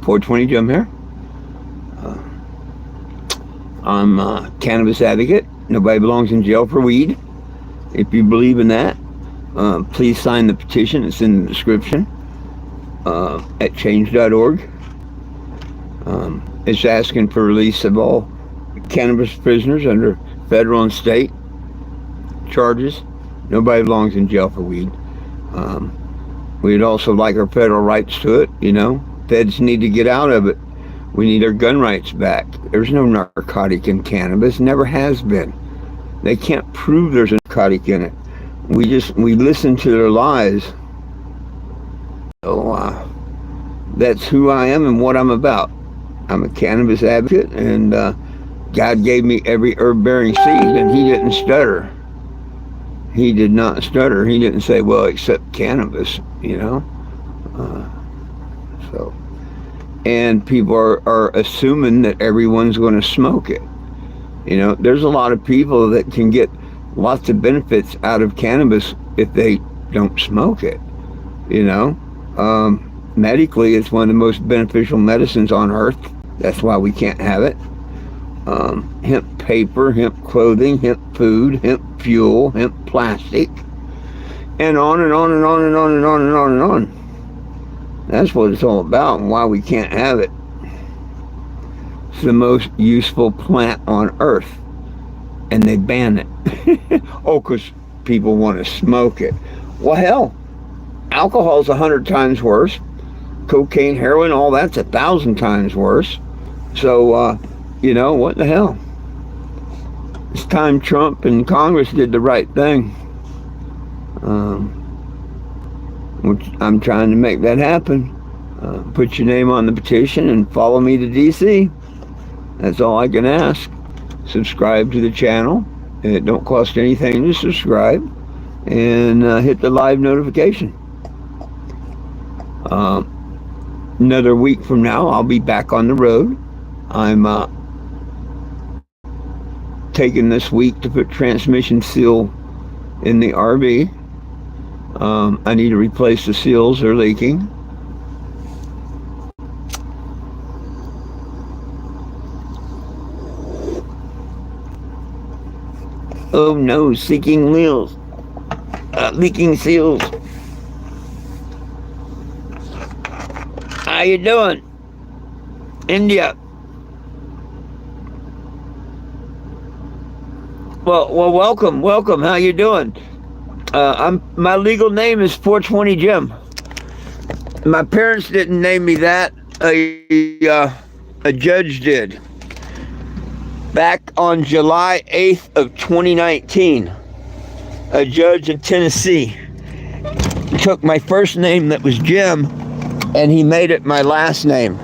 420 Jim here. I'm a cannabis advocate. Nobody belongs in jail for weed. If you believe in that, please sign the petition. It's in the description at change.org. It's asking for release of all cannabis prisoners under federal and state charges. Nobody belongs in jail for weed. We'd also like our federal rights to it, you know. Feds need to get out of it. We need our gun rights back. There's no narcotic in cannabis, never has been. They can't prove there's a narcotic in it. We listen to their lies. So that's who I am and what I'm about. I'm a cannabis advocate, and God gave me every herb-bearing seed, and he didn't stutter. He did not stutter. He didn't say, well, except cannabis, you know. And people are assuming that everyone's going to smoke it. You know, there's a lot of people that can get lots of benefits out of cannabis if they don't smoke it. You know, medically, it's one of the most beneficial medicines on earth. That's why we can't have it. Hemp paper, hemp clothing, hemp food, hemp fuel, hemp plastic, and on and on and on and on and on and on and on. That's what it's all about and why we can't have it. It's the most useful plant on earth, and they ban it. Oh, because people want to smoke it. Well, hell, alcohol's 100 times worse. Cocaine, heroin, all that's 1,000 times worse. So, you know, what the hell? It's time Trump and Congress did the right thing. Which I'm trying to make that happen. Put your name on the petition and follow me to DC. That's all I can ask. Subscribe to the channel. It don't cost anything to subscribe. And hit the live notification. Another week from now, I'll be back on the road. I'm taking this week to put transmission seal in the RV. I need to replace the seals, they're leaking. Oh no, seeking wheels. Leaking seals. How you doing? India. Well, welcome. How you doing? My legal name is 420 Jim. My parents didn't name me that. A judge did. Back on July 8th of 2019, a judge in Tennessee took my first name that was Jim, and he made it my last name.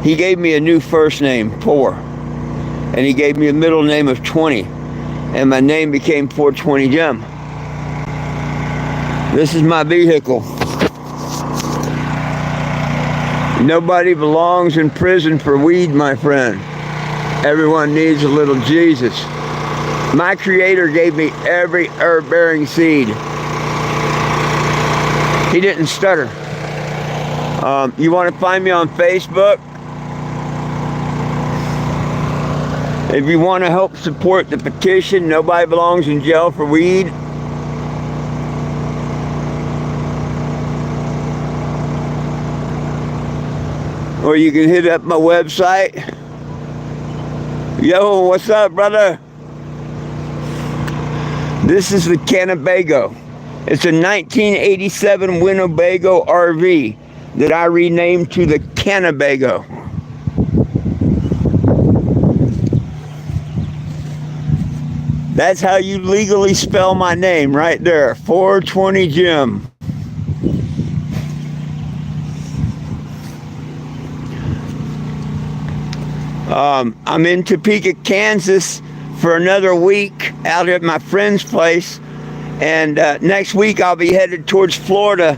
He gave me a new first name, 4, and he gave me a middle name of 20, and my name became 420 Jim. This is my vehicle. Nobody belongs in prison for weed, my friend. Everyone needs a little Jesus. My Creator gave me every herb-bearing seed. He didn't stutter. You want to find me on Facebook? If you want to help support the petition, Nobody Belongs in Jail for Weed, or you can hit up my website. Yo, what's up, brother? This is the Cannebago. It's a 1987 Winnebago RV that I renamed to the Cannebago. That's how you legally spell my name right there, 420 Jim. I'm in Topeka, Kansas for another week out at my friend's place, and next week I'll be headed towards Florida.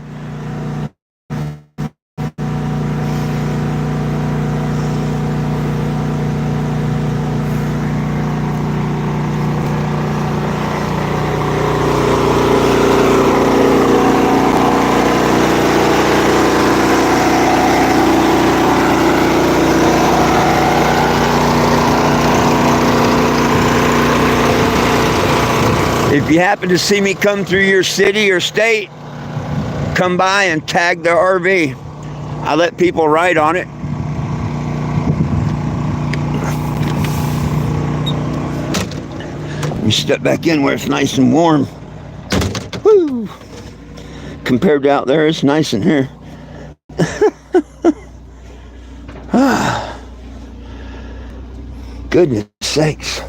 If you happen to see me come through your city or state, come by and tag the RV. I let people ride on it. You step back in where it's nice and warm. Woo! Compared to out there, it's nice in here. Goodness sakes.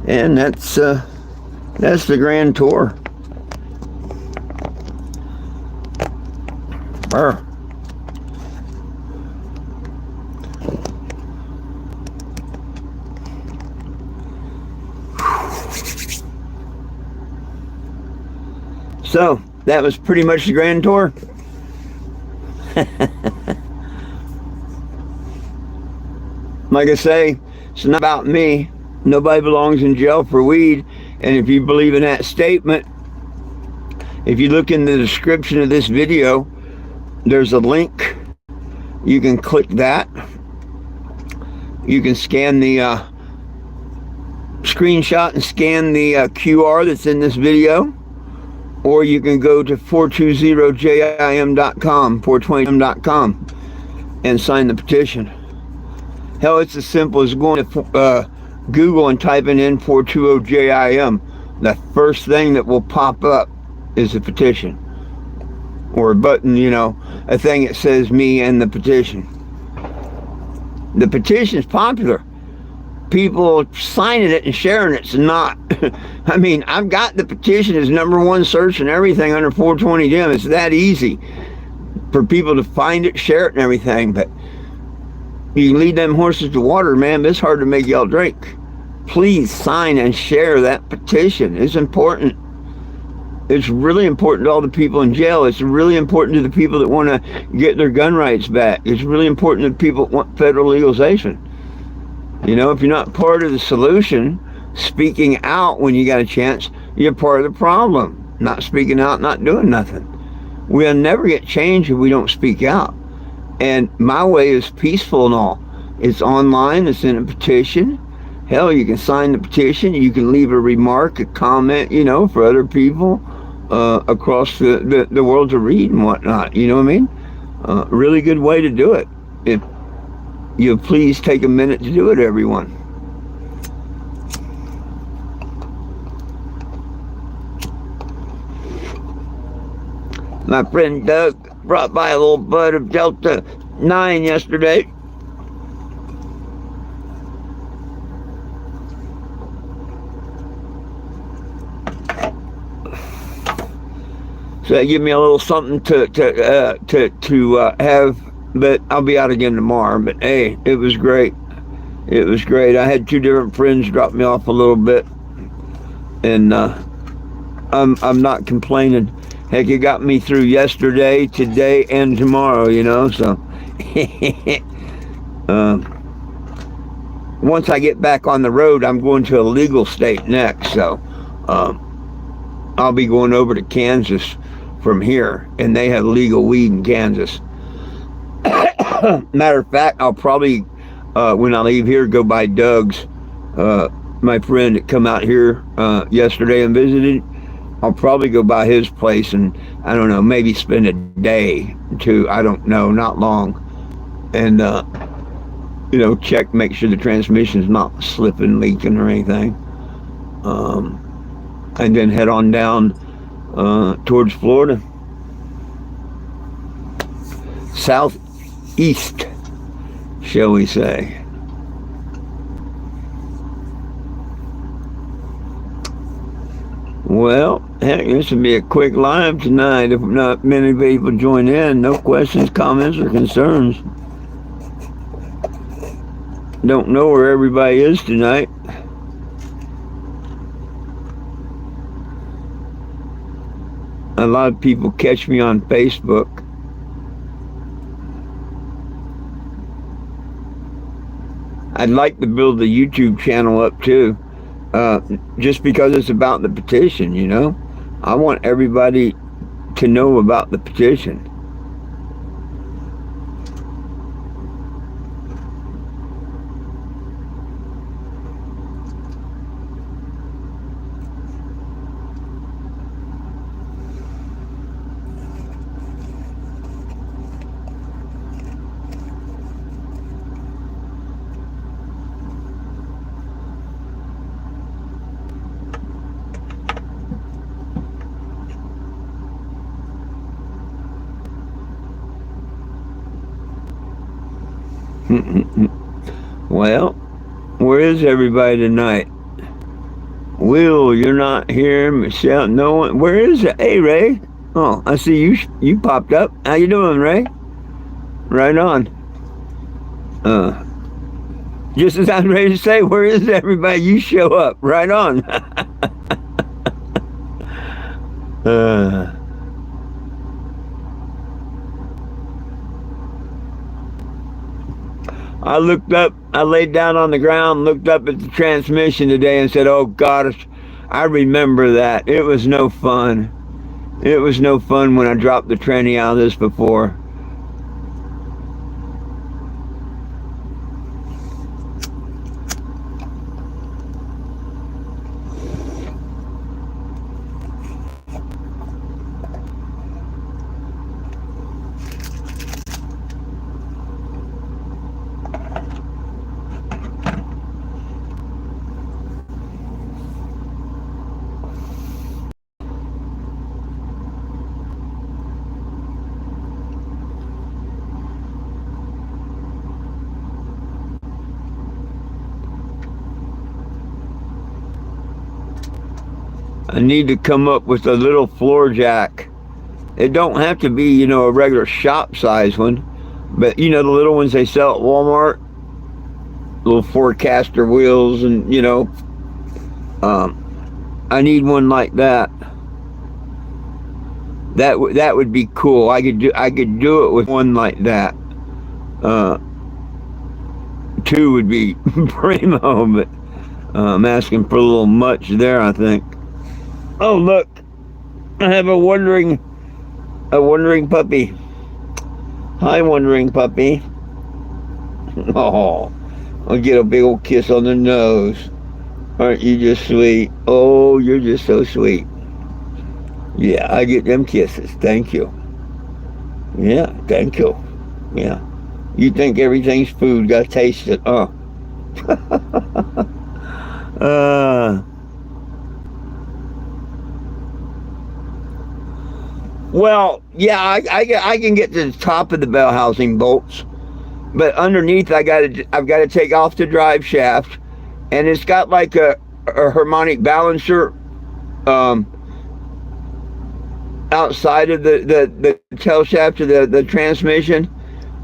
And that's the grand tour. Brr. So that was pretty much the grand tour. Like I say, it's not about me. Nobody belongs in jail for weed. And if you believe in that statement, if you look in the description of this video, there's a link. You can click that. You can scan the screenshot and scan the QR that's in this video. Or you can go to 420jim.com, 420jim.com, and sign the petition. Hell, it's as simple as going to Google and typing in 420JIM. The first thing that will pop up is a petition. Or a button, you know, a thing that says me and the petition. The petition is popular. People signing it and sharing it's not. I mean, I've got the petition as #1 search and everything under 420JIM. It's that easy for people to find it, share it and everything. But you can lead them horses to water, man. It's hard to make y'all drink. Please sign and share that petition. It's important. It's really important to all the people in jail. It's really important to the people that want to get their gun rights back. It's really important to people that want federal legalization. You know, if you're not part of the solution, speaking out when you got a chance, you're part of the problem. Not speaking out, not doing nothing. We'll never get change if we don't speak out. And my way is peaceful and all. It's online, it's in a petition. Hell, you can sign the petition, you can leave a remark, a comment, you know, for other people across the world to read and whatnot. You know what I mean? Really good way to do it. If you'll please take a minute to do it, everyone. My friend Doug brought by a little bud of Delta 9 yesterday. So they give me a little something to have, but I'll be out again tomorrow. But hey, it was great. It was great. I had 2 different friends drop me off a little bit, and I'm not complaining. Heck, it got me through yesterday, today, and tomorrow, you know, so. Once I get back on the road, I'm going to a legal state next, so I'll be going over to Kansas from here, and they have legal weed in Kansas. Matter of fact, I'll probably, when I leave here, go by Doug's, my friend that come out here yesterday and visited. I'll probably go by his place and, I don't know, maybe spend a day or 2, I don't know, not long. And, you know, check, make sure the transmission's not slipping, leaking or anything. And then head on down towards Florida. Southeast, shall we say. Well, heck, this will be a quick live tonight if not many people join in. No questions, comments, or concerns. Don't know where everybody is tonight. A lot of people catch me on Facebook. I'd like to build the YouTube channel up too. Just because it's about the petition, you know. I want everybody to know about the petition. Well, where is everybody tonight? Will, you're not here. Michelle, no one. Where is it? Hey, Ray. Oh, I see you. You popped up. How you doing, Ray? Right on. Uh, just as I'm ready to say, where is everybody? You show up. Right on. uh, I looked up. I laid down on the ground, looked up at the transmission today, and said, "Oh gosh, I remember that. It was no fun. It was no fun when I dropped the tranny out of this before." I need to come up with a little floor jack. It don't have to be, a regular shop size one, but the little ones they sell at Walmart, little four-caster wheels, and I need one like that. That would be cool. I could do it with one like that. Uh, Two would be primo, but I'm asking for a little much there, I think. Oh look, I have a wandering puppy. Hi, wandering puppy. Oh, I'll get a big old kiss on the nose. Aren't you just sweet? Oh, you're just so sweet. Yeah, I get them kisses. Thank you. Yeah, thank you. Yeah. You think everything's food, gotta taste it, huh? uh, well, yeah, I can get to the top of the bell housing bolts, but underneath I've got to take off the drive shaft, and it's got like a harmonic balancer um, outside of the tail shaft of the transmission,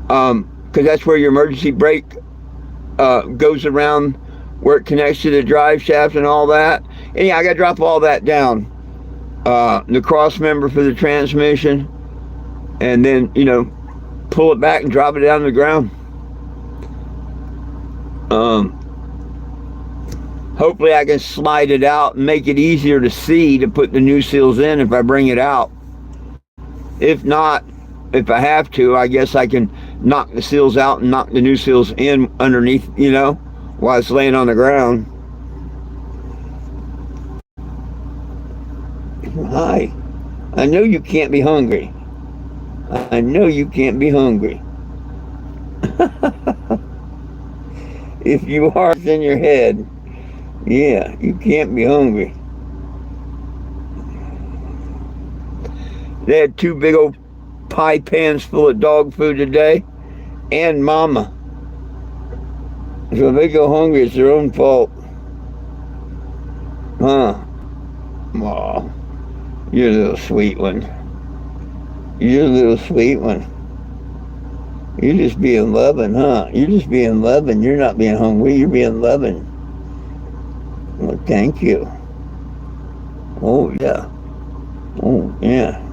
because that's where your emergency brake goes around, where it connects to the drive shaft and all that. And yeah, I got to drop all that down. The cross member for the transmission, and then pull it back and drop it down to the ground. Hopefully I can slide it out and make it easier to see to put the new seals in if I bring it out. If not, if I have to, I guess I can knock the seals out and knock the new seals in underneath, while it's laying on the ground. Hi. I know you can't be hungry. I know you can't be hungry. If you are, it's in your head. Yeah, you can't be hungry. They had 2 big old pie pans full of dog food today, and mama. So if they go hungry, it's their own fault. Huh? Aw, you're a little sweet one. You're a little sweet one. You're just being loving, huh? You're just being loving. You're not being hungry. You're being loving. Well, thank you. Oh, yeah. Oh, yeah.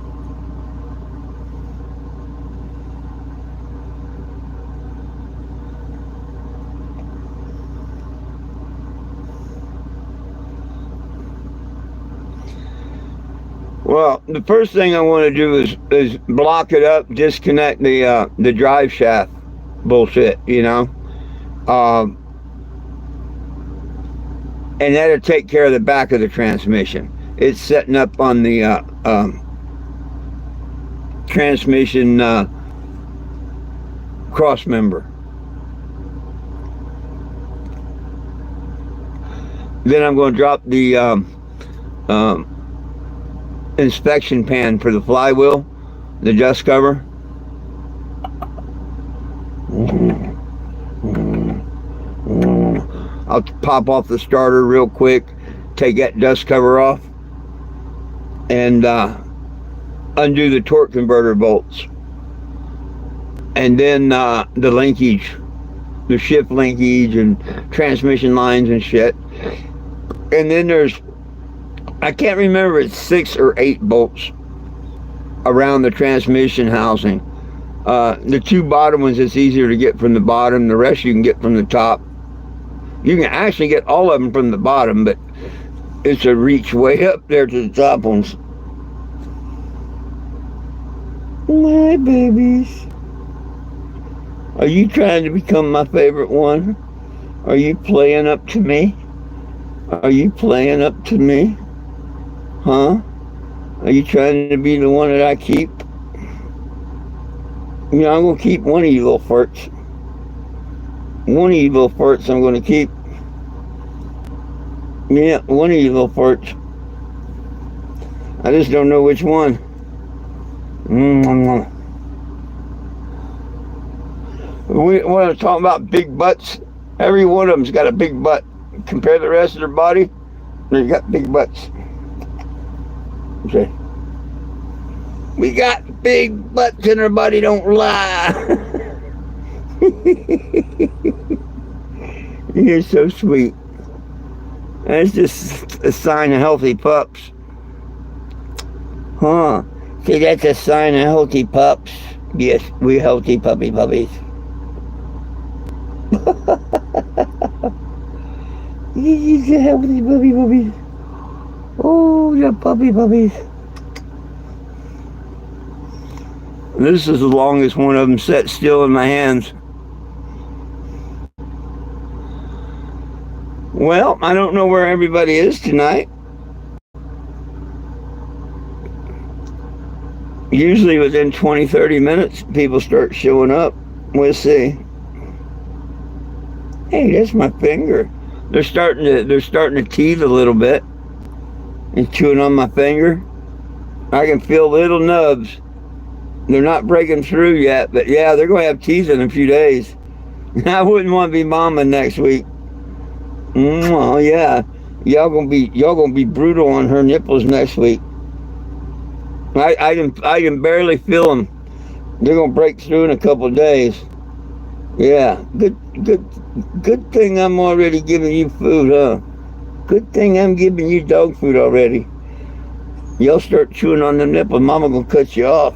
Well, the first thing I want to do is block it up, disconnect the drive shaft bullshit, and that'll take care of the back of the transmission. It's setting up on the transmission cross member. Then I'm going to drop the inspection pan for the flywheel, the dust cover. I'll pop off the starter real quick, take that dust cover off, and undo the torque converter bolts. And then the linkage, the shift linkage and transmission lines and shit. And then there's, I can't remember, it's 6 or 8 bolts around the transmission housing. The 2 bottom ones, it's easier to get from the bottom. The rest you can get from the top. You can actually get all of them from the bottom, but it's a reach way up there to the top ones. My babies. Are you trying to become my favorite one? Are you playing up to me? Are you playing up to me? Huh? Are you trying to be the one that I keep? You know, I'm going to keep one of you little farts. One of you little farts I'm going to keep. Yeah, one of you little farts. I just don't know which one. We want to talk about big butts. Every one of them's got a big butt. Compare the rest of their body, they got big butts. Okay. We got big butts in our body, don't lie. You're so sweet. That's just a sign of healthy pups. Huh. See, that's a sign of healthy pups. Yes, we healthy puppies. He's a healthy puppy. Oh, the puppies. This is the longest one of them set still in my hands. Well, I don't know where everybody is tonight. Usually within 20-30 minutes, people start showing up. We'll see. Hey, that's my finger. They're starting to teeth a little bit and chewing on my finger. I can feel little nubs. They're not breaking through yet, but yeah, they're going to have teeth in a few days. I wouldn't want to be mama next week. Oh yeah, y'all gonna be brutal on her nipples next week. I can barely feel them. They're gonna break through in a couple of days. Yeah, good thing I'm already giving you food, huh? Good thing I'm giving you dog food already. Y'all start chewing on them nipples, mama gonna cut you off.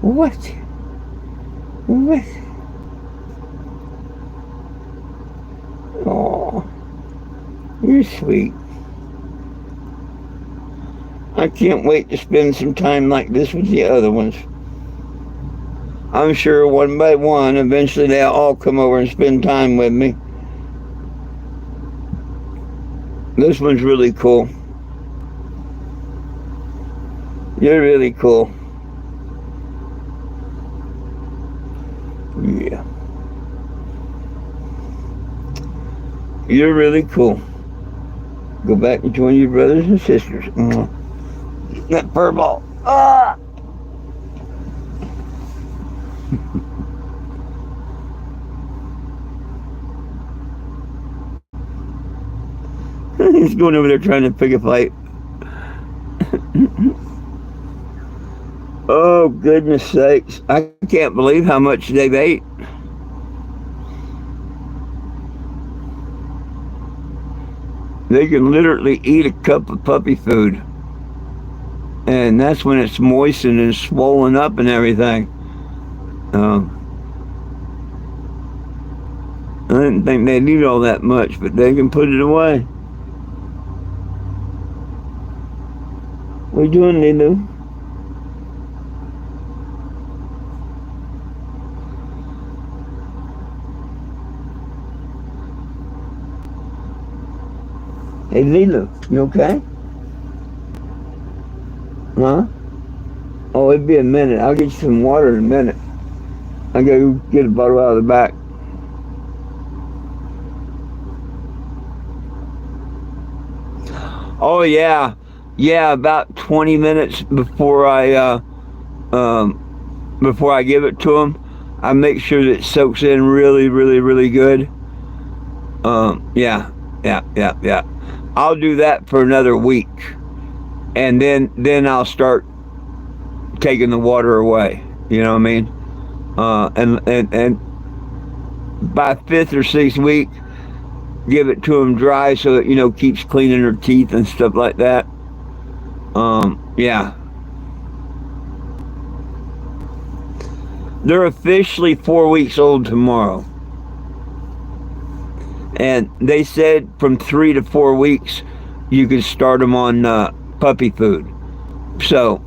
What? Oh, you're sweet. I can't wait to spend some time like this with the other ones. I'm sure one by one, eventually they'll all come over and spend time with me. This one's really cool. You're really cool. Yeah. You're really cool. Go back and join your brothers and sisters. That fur ball. Ah! He's going over there trying to pick a fight. Oh, goodness sakes. I can't believe how much they've ate. They can literally eat a cup of puppy food. And that's when it's moistened and swollen up and everything. I didn't think they'd eat all that much, but they can put it away. What are you doing, Lulu? Hey, Lila, you okay? Huh? Oh, it'd be a minute. I'll get you some water in a minute. I gotta go get a bottle out of the back. Oh, yeah. Yeah, about 20 minutes before I before I give it to them. I make sure that it soaks in really, really, really good. Yeah, yeah, yeah, yeah. I'll do that for another week, and then I'll start taking the water away. You know what I mean? And by fifth or sixth week, give it to them dry so that keeps cleaning their teeth and stuff like that. Yeah, they're officially 4 weeks old tomorrow, and they said from 3 to 4 weeks you could start them on puppy food. So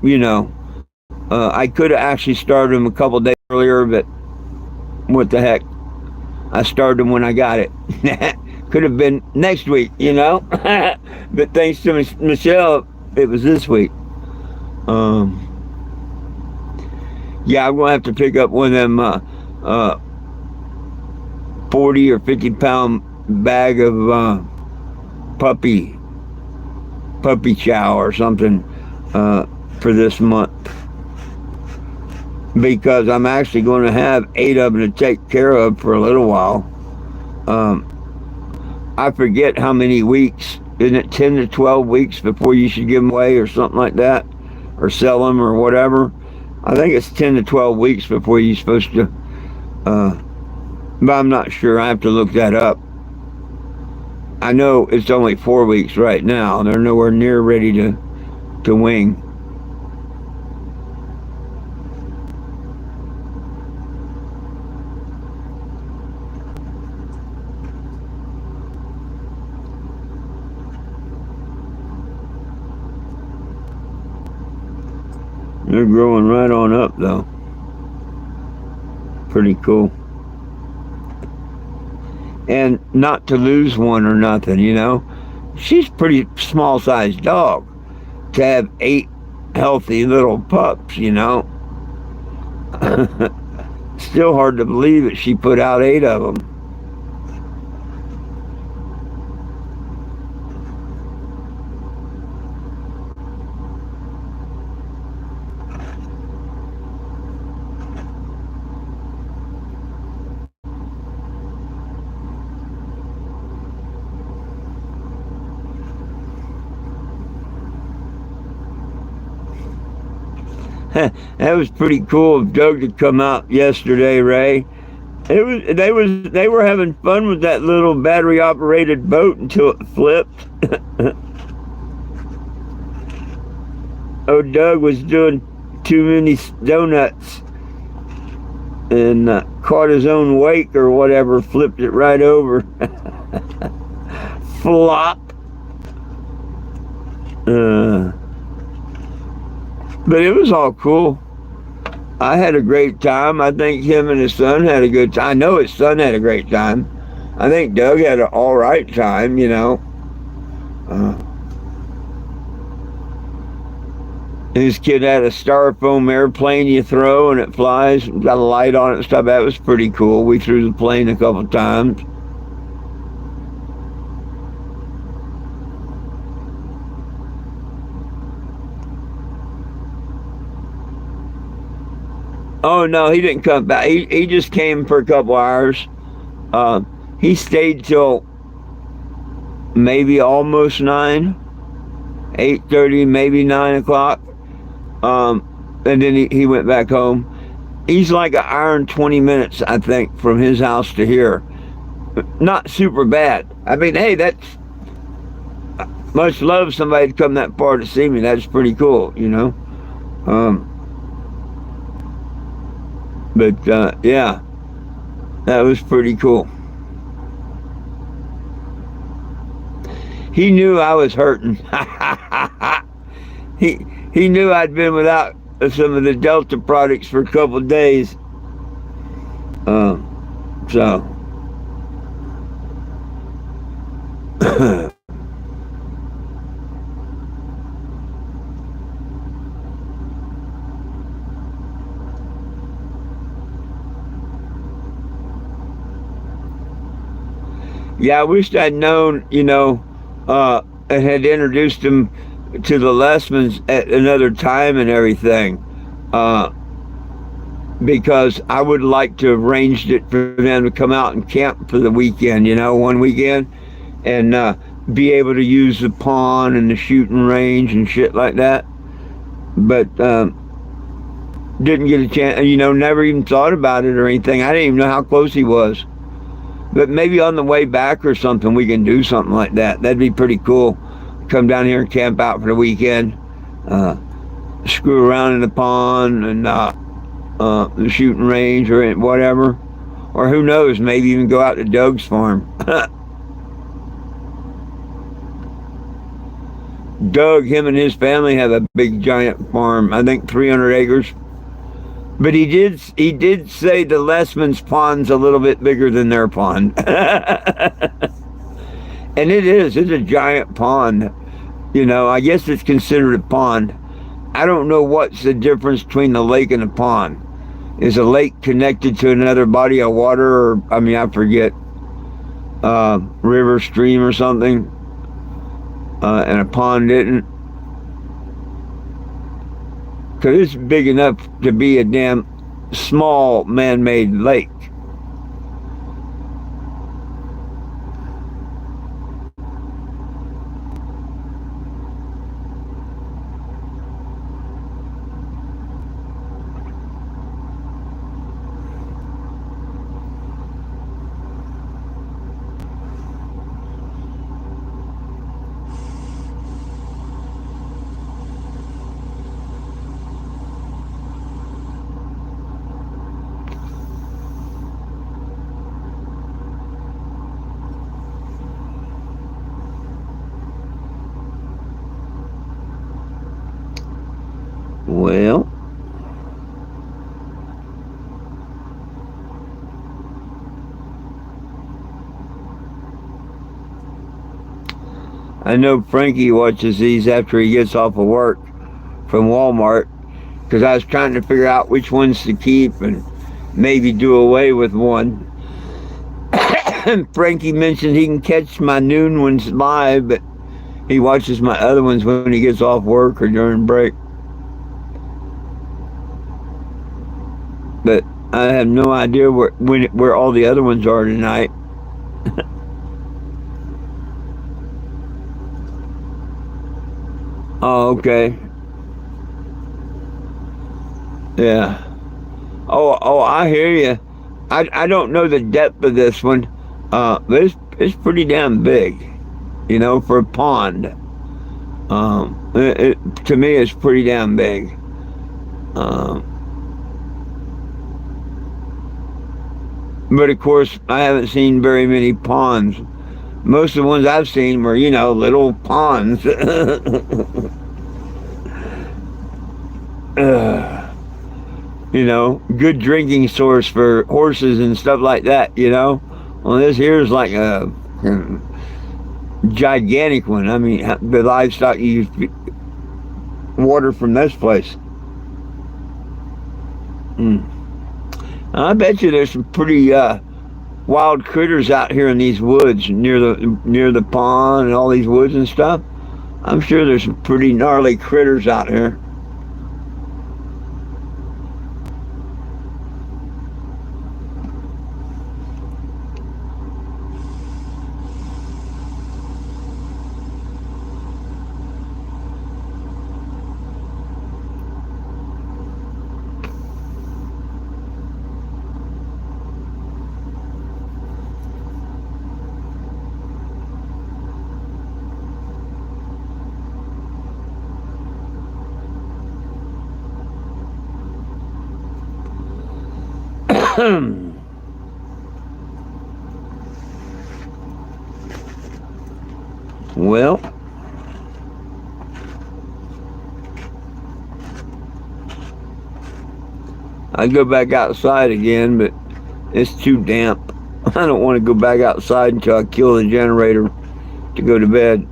I could have actually started them a couple days earlier, but what the heck? I started them when I got it. Could have been next week. But thanks to Michelle, it was this week. Yeah, I'm gonna have to pick up one of them 40 or 50 pound bag of puppy chow or something for this month, because I'm actually going to have 8 of them to take care of for a little while. I forget how many weeks. Isn't it 10 to 12 weeks before you should give them away or something like that, or sell them or whatever? I think it's 10 to 12 weeks before you're supposed to. But I'm not sure. I have to look that up. I know it's only 4 weeks right now. They're nowhere near ready to wing. They're growing right on up, though. Pretty cool. And not to lose one or nothing, She's a pretty small-sized dog. To have 8 healthy little pups, Still hard to believe that she put out 8 of them. That was pretty cool of Doug to come out yesterday, Ray. They were having fun with that little battery operated boat until it flipped. Oh, Doug was doing too many donuts and caught his own wake or whatever, flipped it right over. Flop. But it was all cool. I had a great time. I think him and his son had a good time. I know his son had a great time. I think Doug had an all right time, His kid had a styrofoam airplane you throw and it flies. Got a light on it and stuff. That was pretty cool. We threw the plane a couple times. Oh no, he didn't come back. He just came for a couple hours. He stayed till maybe almost 9, 8:30, maybe 9 o'clock. And then he went back home. He's like an hour and 20 minutes, I think, from his house to here. Not super bad. I mean, hey, that's much love somebody to come that far to see me. That's pretty cool, But yeah, that was pretty cool. He knew I was hurting. he knew I'd been without some of the Delta products for a couple of days. So yeah, I wished I'd known, and had introduced him to the Lessmans at another time and everything. because I would like to have arranged it for them to come out and camp for the weekend, one weekend, and be able to use the pond and the shooting range and shit like that. But didn't get a chance, never even thought about it or anything. I didn't even know how close he was. But maybe on the way back or something, we can do something like that. That'd be pretty cool. Come down here and camp out for the weekend. Screw around in the pond and the shooting range or whatever. Or who knows, maybe even go out to Doug's farm. Doug, him and his family have a big giant farm. I think 300 acres. But he did say the Lessman's pond's a little bit bigger than their pond. And it's a giant pond. I guess it's considered a pond. I don't know what's the difference between the lake and the pond. Is a lake connected to another body of water, or I forget, river, stream, or something, and a pond didn't? Because it's big enough to be a damn small man-made lake. Well, I know Frankie watches these after he gets off of work from Walmart, because I was trying to figure out which ones to keep and maybe do away with one. And Frankie mentioned he can catch my noon ones live, but he watches my other ones when he gets off work or during break. But I have no idea where all the other ones are tonight. Oh, okay. Yeah. Oh, I hear you. I don't know the depth of this one, but it's pretty damn big, for a pond. To me, it's pretty damn big. But of course, I haven't seen very many ponds. Most of the ones I've seen were, little ponds. Good drinking source for horses and stuff like that, Well, this here is like a gigantic one. The livestock use water from this place. I bet you there's some pretty wild critters out here in these woods near the pond and all these woods and stuff. I'm sure there's some pretty gnarly critters out here. Well, I'd go back outside again, but it's too damp. I don't want to go back outside until I kill the generator to go to bed.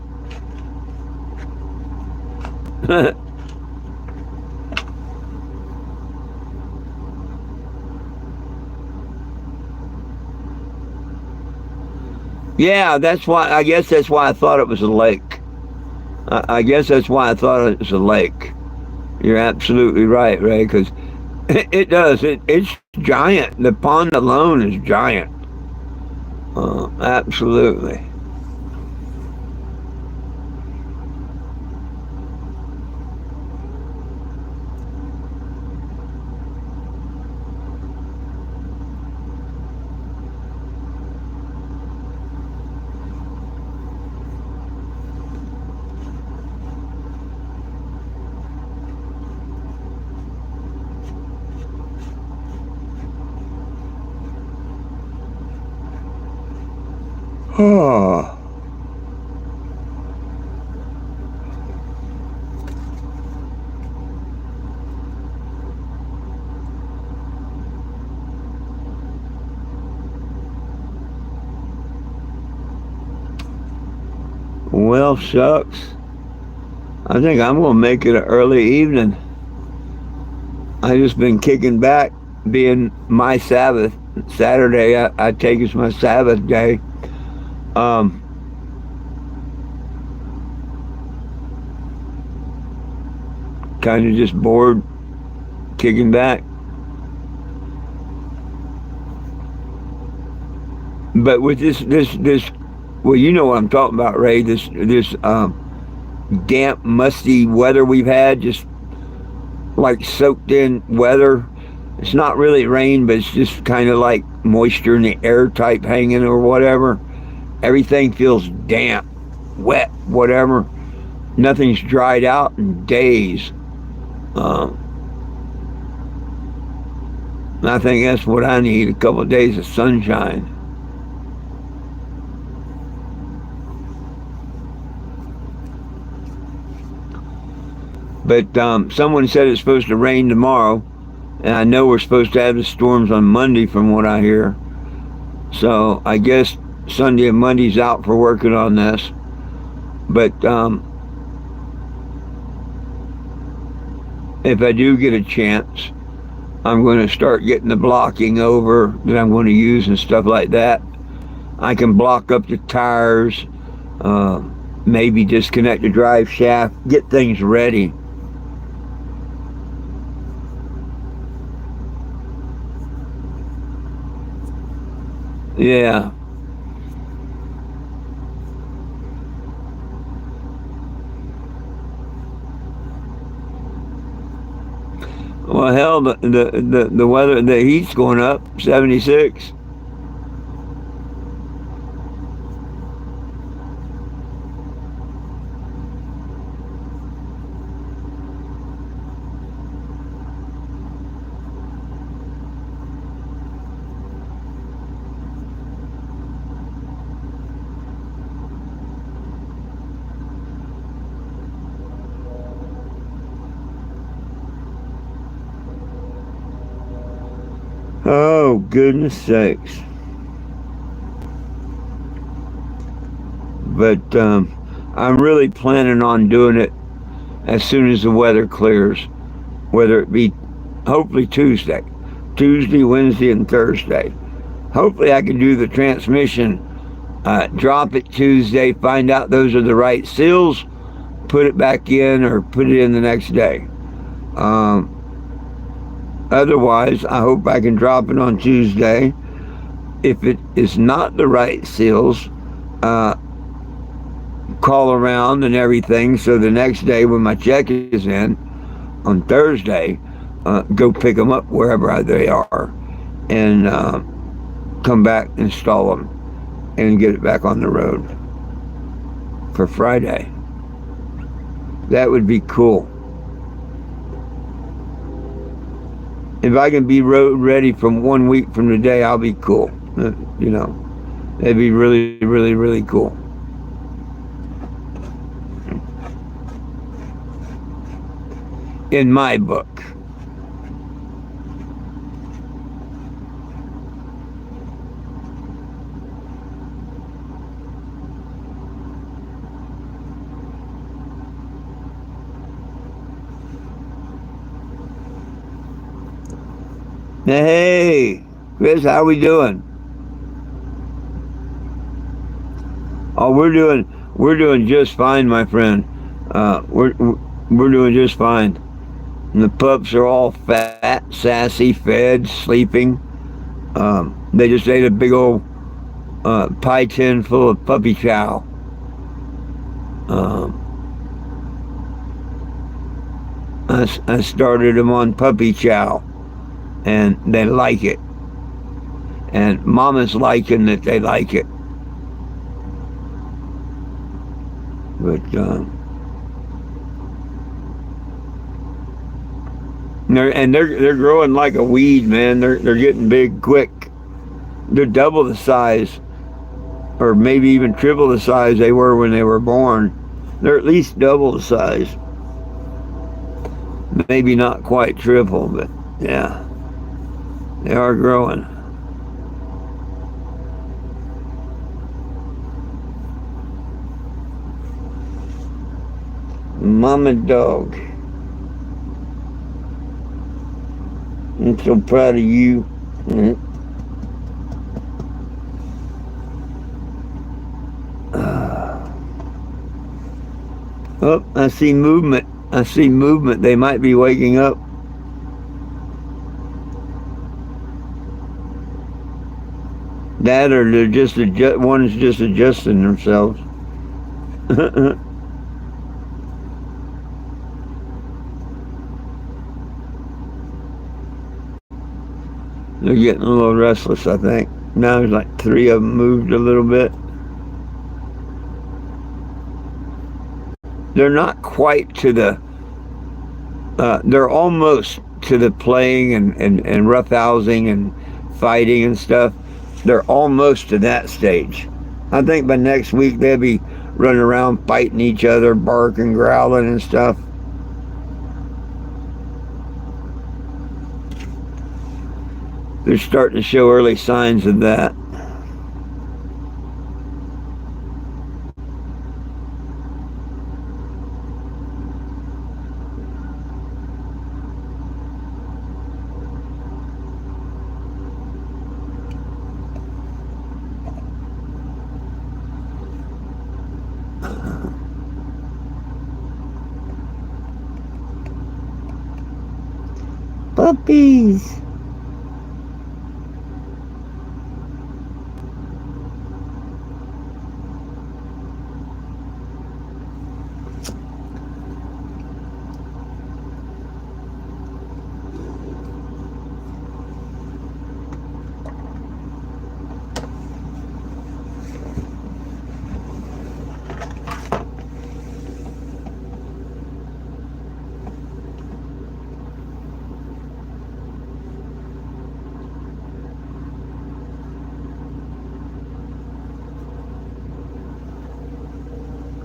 Yeah, I guess that's why I thought it was a lake. I guess that's why I thought it was a lake. You're absolutely right, Ray, because It does. It's giant. The pond alone is giant. Absolutely. Oh, well, shucks. I think I'm gonna make it an early evening. I just been kicking back, being my Sabbath. Saturday, I take as my Sabbath day. Um, Kind of just bored, kicking back. But with this, well, you know what I'm talking about, Ray. This damp, musty weather we've had, just like soaked in weather. It's not really rain, but it's just kind of like moisture in the air type hanging or whatever. Everything feels damp, wet, whatever. Nothing's dried out in days. Um, I think that's what I need, a couple of days of sunshine. But someone said it's supposed to rain tomorrow, and I know we're supposed to have the storms on Monday from what I hear. So I guess Sunday and Monday's out for working on this. But if I do get a chance, I'm going to start getting the blocking over that I'm going to use and stuff like that. I can block up the tires, uh, maybe disconnect the drive shaft, get things ready. Yeah. Well, hell, the weather, the heat's going up, 76. Oh, goodness sakes. But I'm really planning on doing it as soon as the weather clears, whether it be hopefully Tuesday, Wednesday, and Thursday. Hopefully, I can do the transmission, drop it Tuesday, find out those are the right seals, put it back in, or put it in the next day. Um, Otherwise, I hope I can drop it on Tuesday. If it is not the right seals, uh, call around and everything. So the next day when my check is in on Thursday, go pick them up wherever they are and come back, install them, and get it back on the road for Friday. That would be cool. If I can be road ready from 1 week from today, I'll be cool. You know, that'd be really, really, really cool. In my book. Hey, Chris, how we doing? Oh, we're doing just fine, my friend. We're doing just fine. And the pups are all fat, sassy, fed, sleeping. They just ate a big old pie tin full of puppy chow. Um, I started them on puppy chow, and they like it. And Mama's liking that they like it. But they're growing like a weed, man. They're getting big quick. They're double the size, or maybe even triple the size they were when they were born. They're at least double the size. Maybe not quite triple, but yeah, they are growing. Mama dog. I'm so proud of you. Oh, I see movement. I see movement. They might be waking up. That or they're just one's just adjusting themselves. They're getting a little restless, I think. Now there's like 3 of them moved a little bit. They're not quite to the, they're almost to the playing and roughhousing and fighting and stuff. They're almost to that stage. I think by next week they'll be running around fighting each other, barking, growling and stuff. They're starting to show early signs of that. Puppies.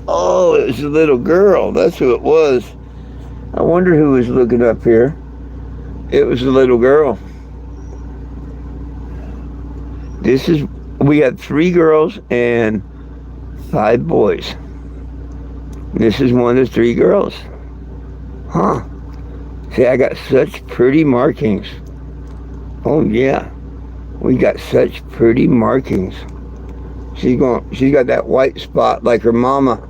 Oh, it was a little girl. That's who it was. I wonder who was looking up here. It was a little girl. We had 3 girls and 5 boys. This is one of the 3 girls. Huh. See, I got such pretty markings. Oh yeah. We got such pretty markings. She's got that white spot like her mama.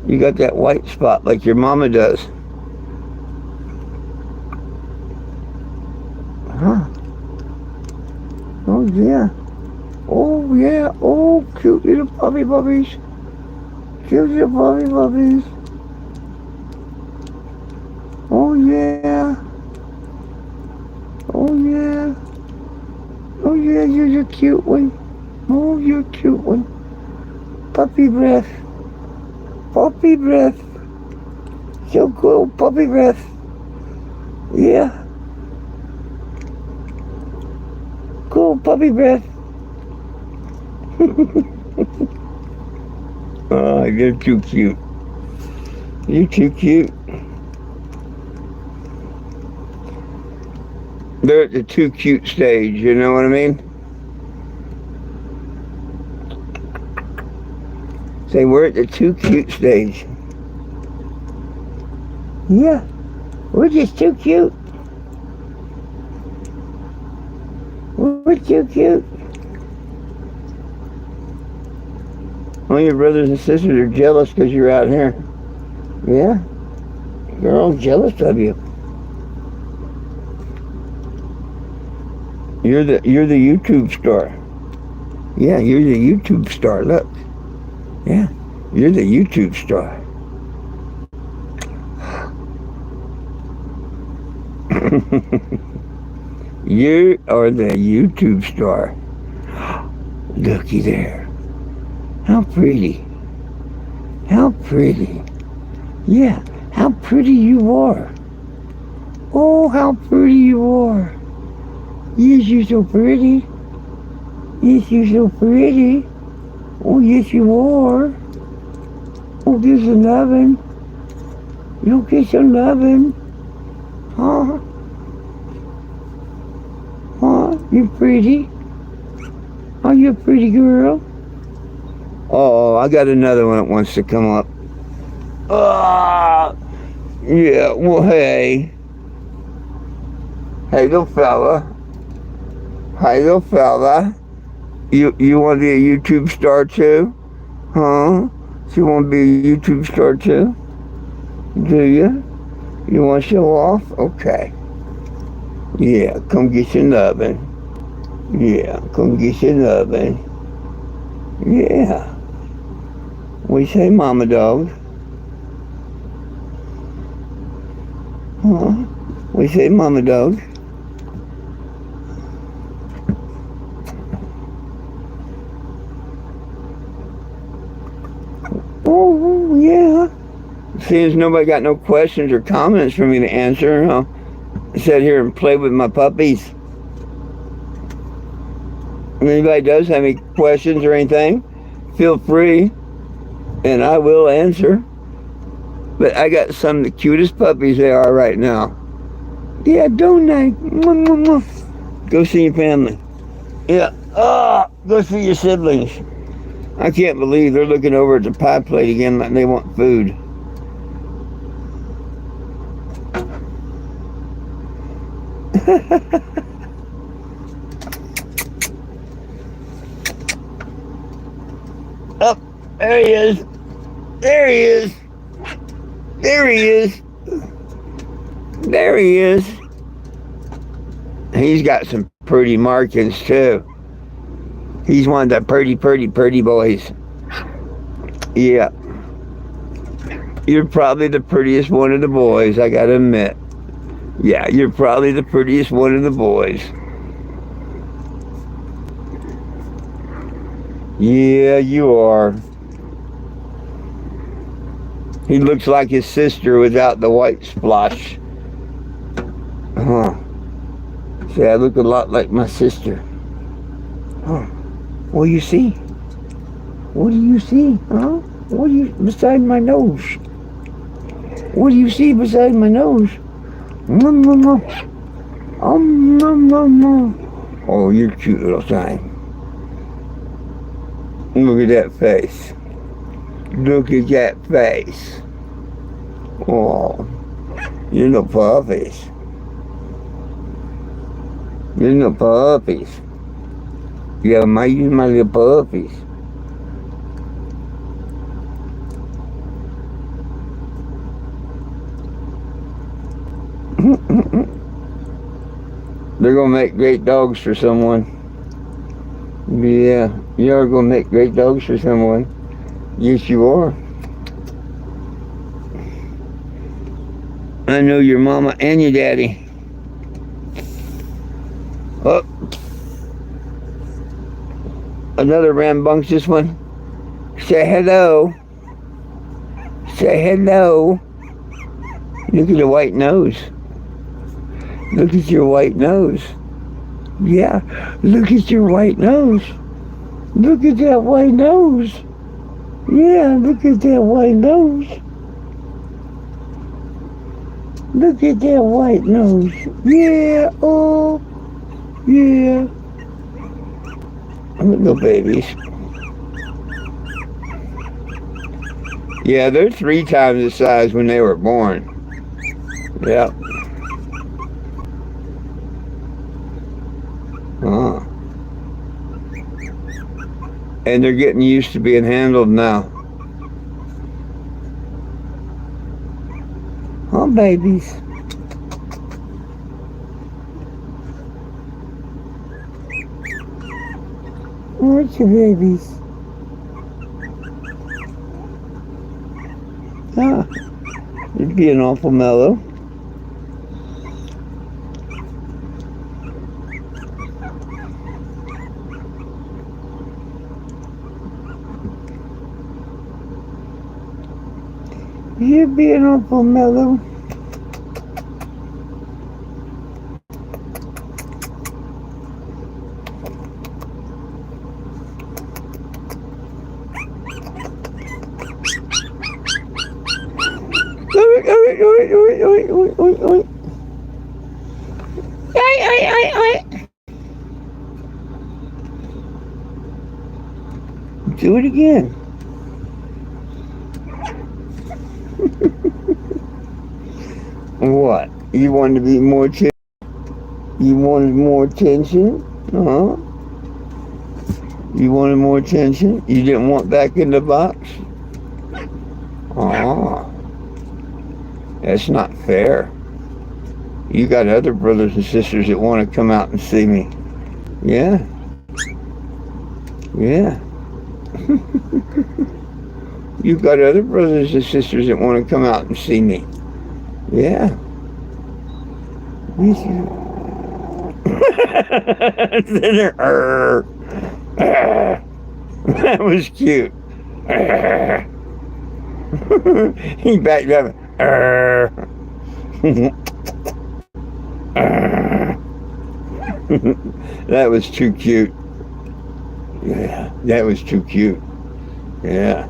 You got that white spot like your mama does. Huh. Oh yeah. Oh yeah. Oh, cute little puppy puppies. Cute little puppy puppies. Oh yeah. Oh yeah. Oh yeah, you're a cute one. Oh, you're a cute one. Puppy breath. Puppy breath. So cool, puppy breath. Yeah. Cool, puppy breath. Oh, you're too cute. You're too cute. They're at the too cute stage, you know what I mean? Say, we're at the too cute stage. Yeah, we're just too cute. We're too cute. All your brothers and sisters are jealous because you're out here. Yeah, they're all jealous of you. You're the YouTube star. Yeah, you're the YouTube star. Look. Yeah, you're the YouTube star. You are the YouTube star. Looky there. How pretty. How pretty. Yeah, how pretty you are. Oh, how pretty you are. Yes, you're so pretty. Yes, you're so pretty. Oh, yes, you are. Oh, get some loving. You'll get some loving. Huh? Huh? You pretty? Oh, you a pretty girl? Oh, I got another one that wants to come up. Yeah, well, hey. Hey, little fella. Hey, little fella. You want to be a YouTube star too? Huh? So you want to be a YouTube star too? Do you? You want to show off? Okay. Yeah, come get your loving. Yeah, come get your loving. Yeah. What you say, mama dog? Huh? What you say, mama dog? Oh, yeah. Seems nobody got no questions or comments for me to answer, I'll sit here and play with my puppies. If anybody does have any questions or anything, feel free, and I will answer. But I got some of the cutest puppies they are right now. Yeah, don't I? Go see your family. Yeah. Go see your siblings. I can't believe they're looking over at the pie plate again like they want food. Oh, there he is. There he is. There he is. There he is. He's got some pretty markings too. He's one of the pretty boys. Yeah. You're probably the prettiest one of the boys, I gotta admit. Yeah, you're probably the prettiest one of the boys. Yeah, you are. He looks like his sister without the white splotch. Huh. See, I look a lot like my sister. Huh. What do you see? What do you see? Huh? What do you beside my nose? What do you see beside my nose? Oh, you're cute little thing. Look at that face. Look at that face. Oh, you're no puppies. You're no puppies. Yeah, you're my little puppies. They're gonna make great dogs for someone. Yeah, you're gonna make great dogs for someone. Yes, you are. I know your mama and your daddy. Oh, another rambunctious one. Say hello. Say hello. Look at the white nose. Look at your white nose. Yeah, look at your white nose. Look at that white nose. Yeah, look at that white nose. Look at that white nose. Yeah, oh, yeah. Little babies. Yeah, they're 3 times the size when they were born. Yep. Huh. And they're getting used to being handled now. Huh, babies? Where's your babies? Ah, you're being awful mellow. You're being awful mellow. Do it again. What? You wanted to be more You wanted more attention? Uh-huh. You wanted more attention? You didn't want back in the box? Ah, that's not fair. You got other brothers and sisters that want to come out and see me. Yeah. Yeah. You've got other brothers and sisters that want to come out and see me. Yeah. That was cute. He backed up. That was too cute. Yeah, that was too cute. Yeah.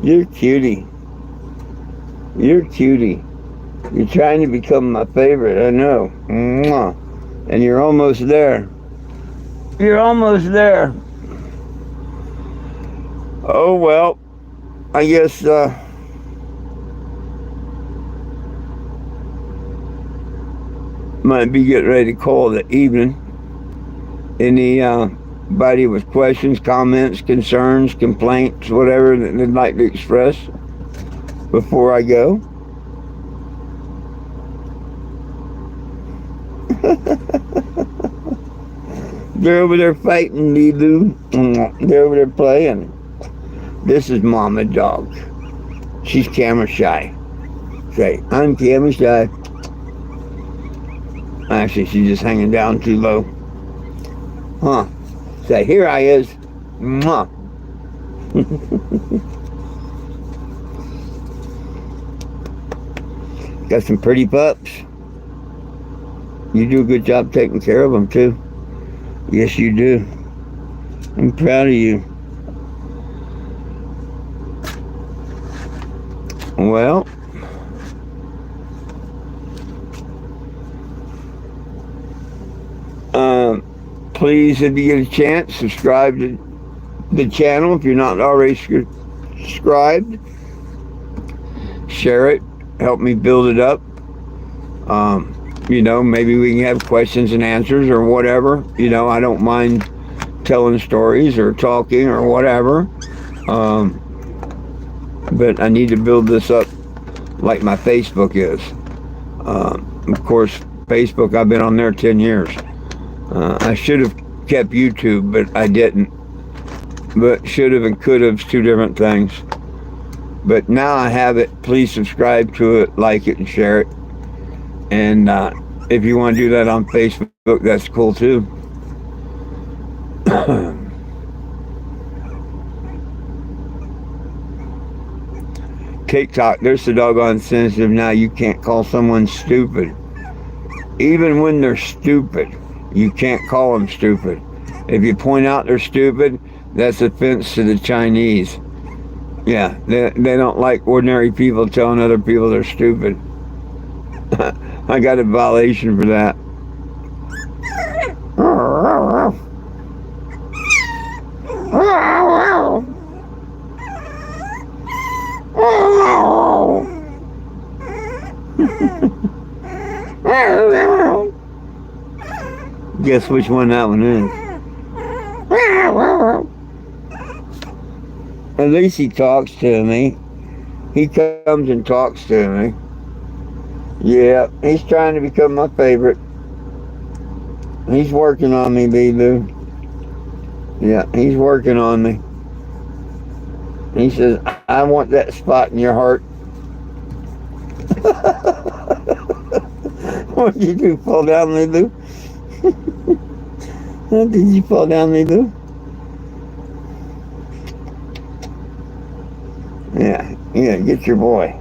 You're cutie. You're cutie. You're trying to become my favorite, I know. Mwah. And you're almost there. You're almost there. Oh, well, I guess, might be getting ready to call it evening. Anybody with questions, comments, concerns, complaints, whatever that they'd like to express before I go? They're over there fighting, Lulu. They're over there playing. This is Mama Dog. She's camera shy. Say, I'm camera shy. Actually, she's just hanging down too low. Huh. Say, here I is. Mwah. Got some pretty pups. You do a good job taking care of them, too. Yes, you do. I'm proud of you. Well, please, if you get a chance, subscribe to the channel if you're not already subscribed. Share it. Help me build it up. Maybe we can have questions and answers or whatever. I don't mind telling stories or talking or whatever. But I need to build this up like my Facebook is. Of course, Facebook, I've been on there 10 years. I should have kept YouTube, but I didn't. But should have and could have is two different things. But now I have it. Please subscribe to it, like it, and share it. And if you want to do that on Facebook, that's cool too. TikTok, they're so doggone sensitive now, you can't call someone stupid. Even when they're stupid, you can't call them stupid. If you point out they're stupid, that's offense to the Chinese. Yeah, they don't like ordinary people telling other people they're stupid. I got a violation for that. Guess which one that one is. At least he talks to me. He comes and talks to me. Yeah, he's trying to become my favorite. He's working on me, Boo. Yeah, he's working on me. He says, I want that spot in your heart. What did you do? Fall down, Lulu? Did you fall down, Lulu? Yeah, get your boy.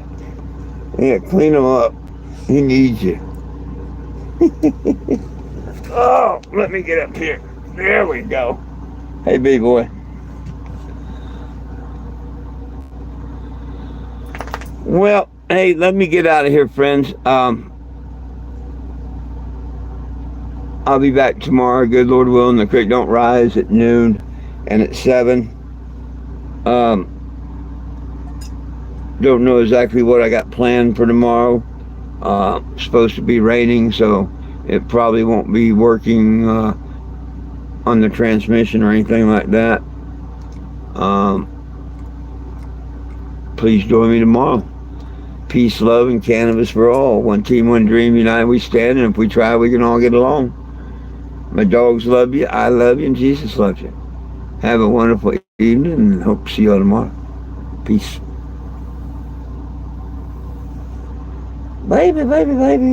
Yeah, clean him up. He needs you. Oh, let me get up here. There we go. Hey, big boy. Well, hey, let me get out of here, friends. I'll be back tomorrow, good Lord willing. The creek don't rise at noon and at 7. Don't know exactly what I got planned for tomorrow. Supposed to be raining, so it probably won't be working on the transmission or anything like that. Please join me tomorrow. Peace, love, and cannabis for all. One team, one dream, united we stand, and if we try, we can all get along. My dogs love you, I love you, and Jesus loves you. Have a wonderful evening, and hope to see you all tomorrow. Peace. Baby, baby, baby.